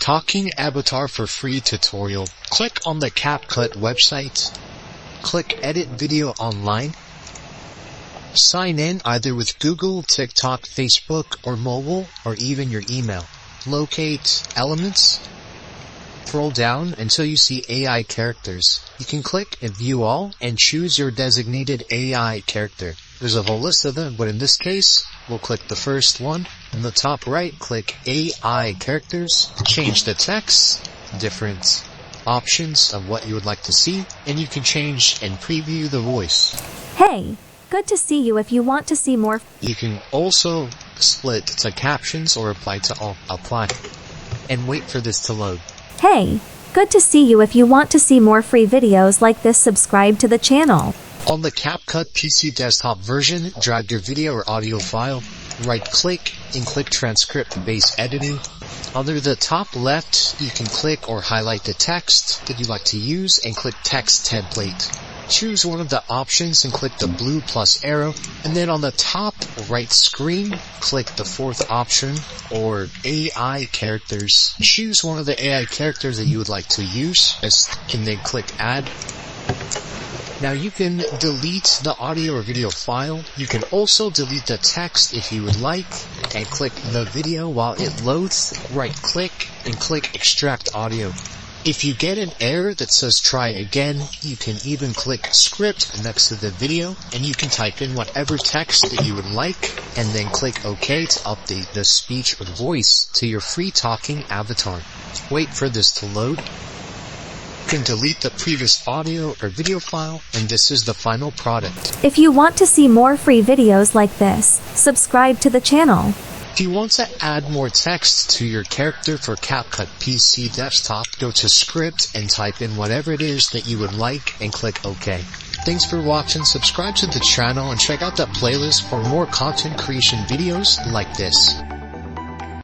Talking Avatar for free tutorial. Click on the Capcut website. Click Edit Video Online. Sign in either with Google, TikTok, Facebook, or mobile, or even your email. Locate Elements. Scroll down until you see AI characters. You can click and view all and choose your designated AI character. There's a whole list of them, but in this case, we'll click the first one. In the top right, click AI characters. Change the text, different options of what you would like to see, and you can change and preview the voice. Hey, good to see you. If you want to see more, you can also split to captions or apply to all. Apply. And wait for this to load. Hey, good to see you. If you want to see more free videos like this, subscribe to the channel. On the Capcut PC desktop version, drag your video or audio file, right-click, and click Transcript-Based Editing. Under the top left, you can click or highlight the text that you'd like to use and click Text Template. Choose one of the options and click the blue plus arrow, and then on the top right screen, click the fourth option, or AI characters. Choose one of the AI characters that you would like to use, and then click Add. Now you can delete the audio or video file. You can also delete the text if you would like, and click the video while it loads. Right click and click Extract Audio. If you get an error that says try again, you can even click script next to the video, and you can type in whatever text that you would like, and then click OK to update the speech or voice to your free talking avatar. Wait for this to load. You can delete the previous audio or video file, and this is the final product. If you want to see more free videos like this, subscribe to the channel. If you want to add more text to your character for Capcut PC desktop, go to script and type in whatever it is that you would like and click OK. Thanks for watching, subscribe to the channel, and check out the playlist for more content creation videos like this.